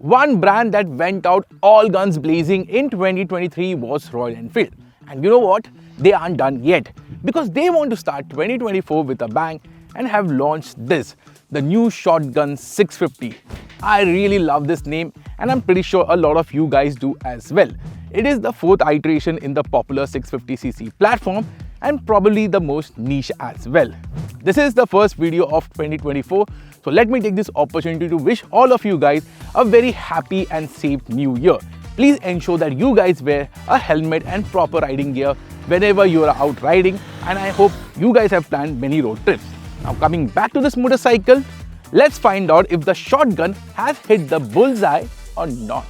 One brand that went out all guns blazing in 2023 was Royal Enfield. And you know what? They aren't done yet because they want to start 2024 with a bang and have launched this, the new Shotgun 650. I really love this name and I'm pretty sure a lot of you guys do as well. It is the fourth iteration in the popular 650cc platform and probably the most niche as well. This is the first video of 2024, so let me take this opportunity to wish all of you guys a very happy and safe new year. Please ensure that you guys wear a helmet and proper riding gear whenever you are out riding, and I hope you guys have planned many road trips. Now coming back to this motorcycle, let's find out if the Shotgun has hit the bullseye or not.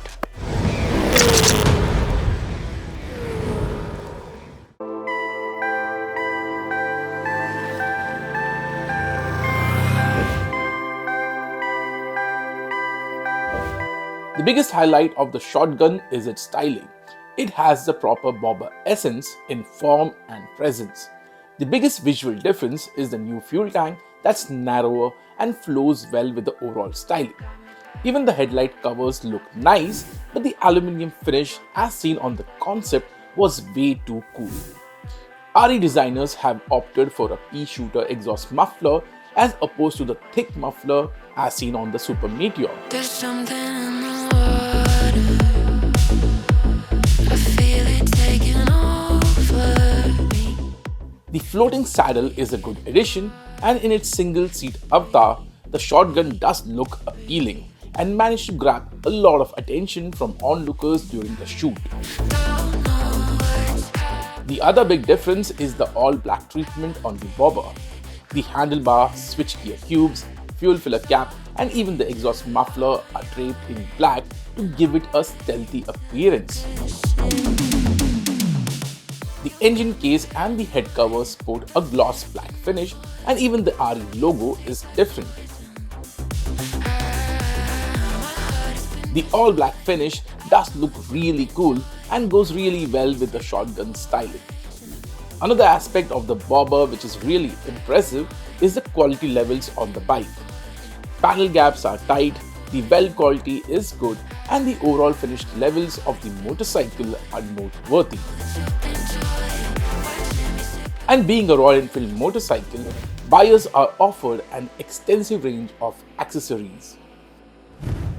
The biggest highlight of the Shotgun is its styling. It has the proper bobber essence in form and presence. The biggest visual difference is the new fuel tank that's narrower and flows well with the overall styling. Even the headlight covers look nice, but the aluminium finish as seen on the concept was way too cool. RE designers have opted for a pea-shooter exhaust muffler as opposed to the thick muffler as seen on the Super Meteor. There's something in the water. I feel it taking over me. The floating saddle is a good addition, and in its single-seat avatar, the Shotgun does look appealing and managed to grab a lot of attention from onlookers during the shoot. The other big difference is the all-black treatment on the bobber. The handlebar, switchgear cubes, fuel filler cap, and even the exhaust muffler are draped in black to give it a stealthy appearance. The engine case and the head cover sport a gloss black finish, and even the RE logo is different. The all-black finish does look really cool and goes really well with the Shotgun styling. Another aspect of the bobber which is really impressive is the quality levels on the bike. Panel gaps are tight, the weld quality is good, and the overall finished levels of the motorcycle are noteworthy. And being a Royal Enfield motorcycle, buyers are offered an extensive range of accessories.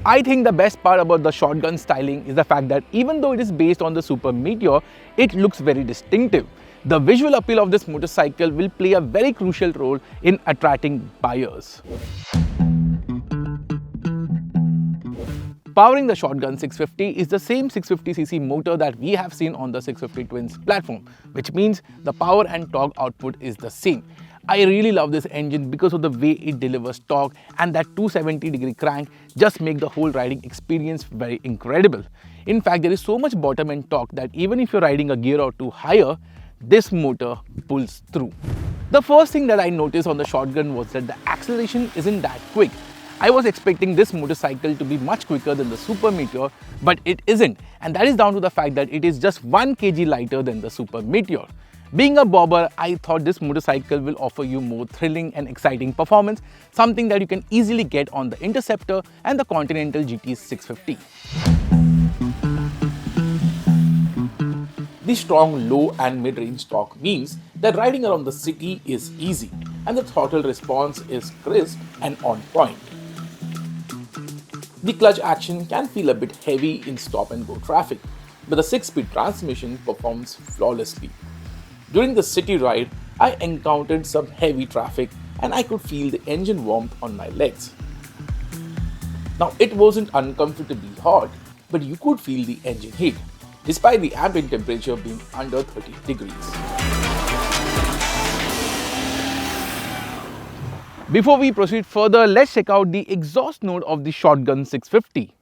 I think the best part about the Shotgun styling is the fact that even though it is based on the Super Meteor, it looks very distinctive. The visual appeal of this motorcycle will play a very crucial role in attracting buyers. Powering the Shotgun 650 is the same 650cc motor that we have seen on the 650 Twins platform, which means the power and torque output is the same. I really love this engine because of the way it delivers torque, and that 270-degree crank just makes the whole riding experience very incredible. In fact, there is so much bottom end torque that even if you're riding a gear or two higher, this motor pulls through. The first thing that I noticed on the Shotgun was that the acceleration isn't that quick. I was expecting this motorcycle to be much quicker than the Super Meteor, but it isn't, and that is down to the fact that it is just 1 kg lighter than the Super Meteor. Being a bobber, I thought this motorcycle will offer you more thrilling and exciting performance, something that you can easily get on the Interceptor and the Continental GT 650. The strong low and mid-range torque means that riding around the city is easy and the throttle response is crisp and on point. The clutch action can feel a bit heavy in stop-and-go traffic, but the 6-speed transmission performs flawlessly. During the city ride, I encountered some heavy traffic and I could feel the engine warmth on my legs. Now, it wasn't uncomfortably hot, but you could feel the engine heat, despite the ambient temperature being under 30 degrees. Before we proceed further, let's check out the exhaust note of the Shotgun 650.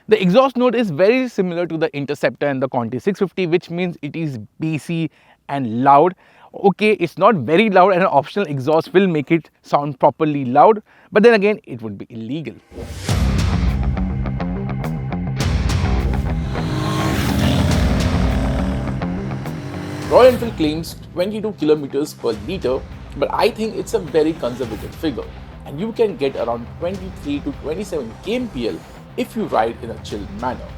The exhaust note is very similar to the Interceptor and the Conti 650, which means it is bassy and loud. Okay, it's not very loud, and an optional exhaust will make it sound properly loud, but then again, it would be illegal. Royal Enfield claims 22 kilometers per liter, but I think it's a very conservative figure, and you can get around 23 to 27 kmpl if you ride in a chilled manner.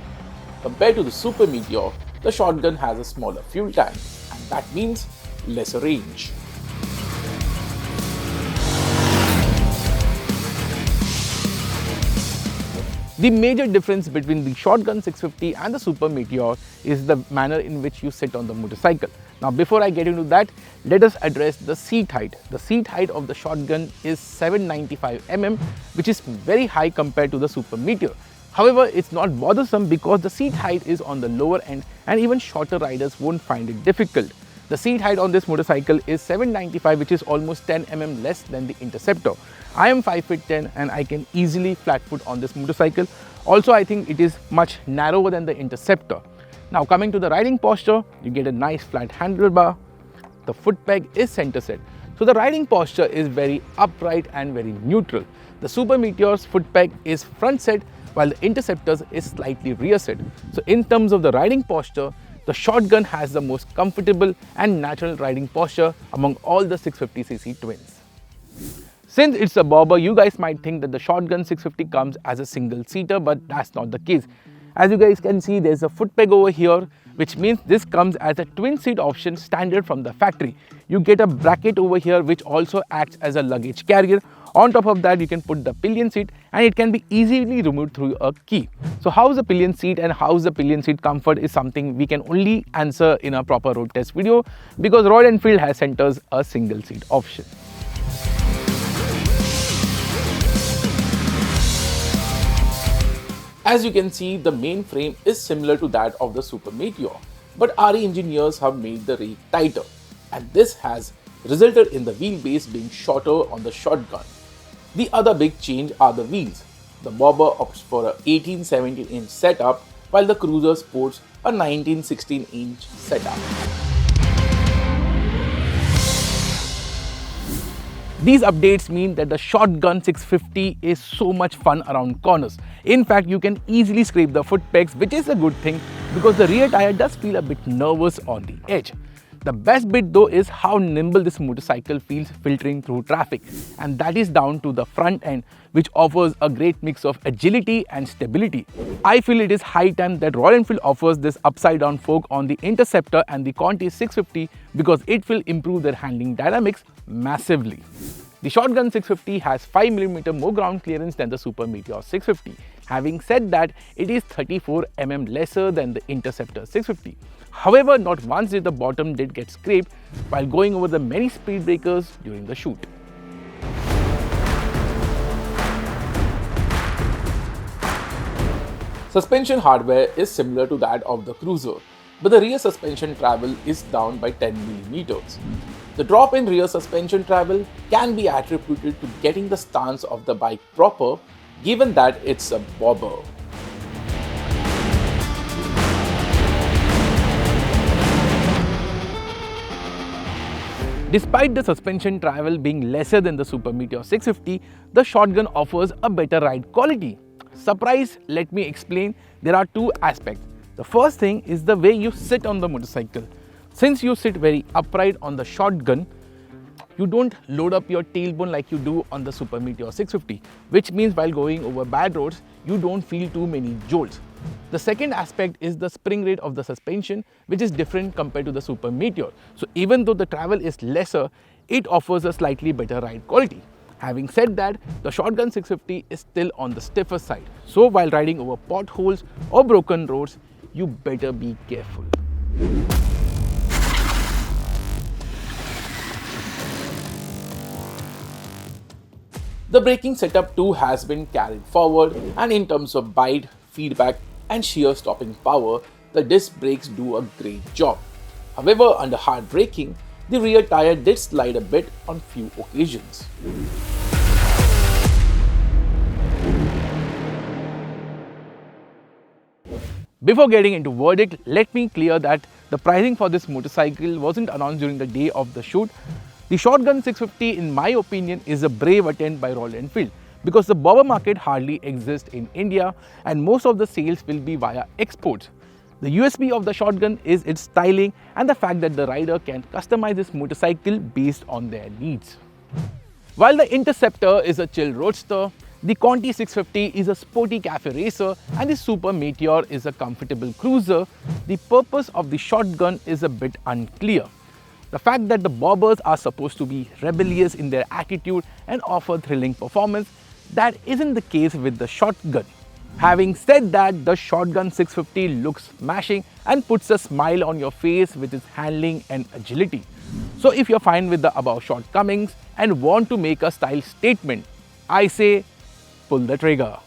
Compared to the Super Meteor, the shotgun has a smaller fuel tank, and that means lesser range. The major difference between the Shotgun 650 and the Super Meteor is the manner in which you sit on the motorcycle. Now before I get into that, let us address the seat height. The seat height of the Shotgun is 795 mm, which is very high compared to the Super Meteor. However, it's not bothersome because the seat height is on the lower end and even shorter riders won't find it difficult. The seat height on this motorcycle is 795, which is almost 10 mm less than the Interceptor. I am 5 feet 10 and I can easily flat foot on this motorcycle. Also, I think it is much narrower than the Interceptor. Now coming to the riding posture, you get a nice flat handlebar. The foot peg is center set. So the riding posture is very upright and very neutral. The Super Meteor's foot peg is front set while the Interceptor's is slightly rear set. So in terms of the riding posture, the Shotgun has the most comfortable and natural riding posture among all the 650cc twins. Since it's a bobber, you guys might think that the Shotgun 650 comes as a single seater, but that's not the case. As you guys can see, there's a foot peg over here, which means this comes as a twin seat option standard from the factory. You get a bracket over here which also acts as a luggage carrier. On top of that, you can put the pillion seat and it can be easily removed through a key. So how's the pillion seat and how's the pillion seat comfort is something we can only answer in a proper road test video, because Royal Enfield has sent us a single seat option. As you can see, the main frame is similar to that of the Super Meteor, but RE engineers have made the rake tighter, and this has resulted in the wheelbase being shorter on the Shotgun. The other big change are the wheels. The bobber opts for a 18-17 inch setup, while the cruiser sports a 19-16 inch setup. These updates mean that the Shotgun 650 is so much fun around corners. In fact, you can easily scrape the foot pegs, which is a good thing because the rear tire does feel a bit nervous on the edge. The best bit though is how nimble this motorcycle feels filtering through traffic, and that is down to the front end, which offers a great mix of agility and stability. I feel it is high time that Royal Enfield offers this upside down fork on the Interceptor and the Conti 650 because it will improve their handling dynamics massively. The Shotgun 650 has 5mm more ground clearance than the Super Meteor 650. Having said that, it is 34 mm lesser than the Interceptor 650. However, not once did the bottom lid get scraped while going over the many speed breakers during the shoot. Suspension hardware is similar to that of the Cruiser, but the rear suspension travel is down by 10mm. The drop in rear suspension travel can be attributed to getting the stance of the bike proper, given that it's a bobber. Despite the suspension travel being lesser than the Super Meteor 650, the Shotgun offers a better ride quality. Surprise, let me explain. There are two aspects. The first thing is the way you sit on the motorcycle. Since you sit very upright on the Shotgun, you don't load up your tailbone like you do on the Super Meteor 650, which means while going over bad roads, you don't feel too many jolts. The second aspect is the spring rate of the suspension, which is different compared to the Super Meteor. So even though the travel is lesser, it offers a slightly better ride quality. Having said that, the Shotgun 650 is still on the stiffer side. So while riding over potholes or broken roads, you better be careful. The braking setup too has been carried forward, and in terms of bite, feedback and sheer stopping power, the disc brakes do a great job. However, under hard braking, the rear tire did slide a bit on few occasions. Before getting into verdict, let me clear that the pricing for this motorcycle wasn't announced during the day of the shoot. The Shotgun 650, in my opinion, is a brave attempt by Royal Enfield because the bobber market hardly exists in India and most of the sales will be via exports. The USP of the shotgun is its styling and the fact that the rider can customize his motorcycle based on their needs. While the Interceptor is a chill roadster, the Conti 650 is a sporty cafe racer and the Super Meteor is a comfortable cruiser, the purpose of the shotgun is a bit unclear. The fact that the bobbers are supposed to be rebellious in their attitude and offer thrilling performance, that isn't the case with the shotgun. Having said that, the Shotgun 650 looks smashing and puts a smile on your face with its handling and agility. So if you're fine with the above shortcomings and want to make a style statement, I say pull the trigger.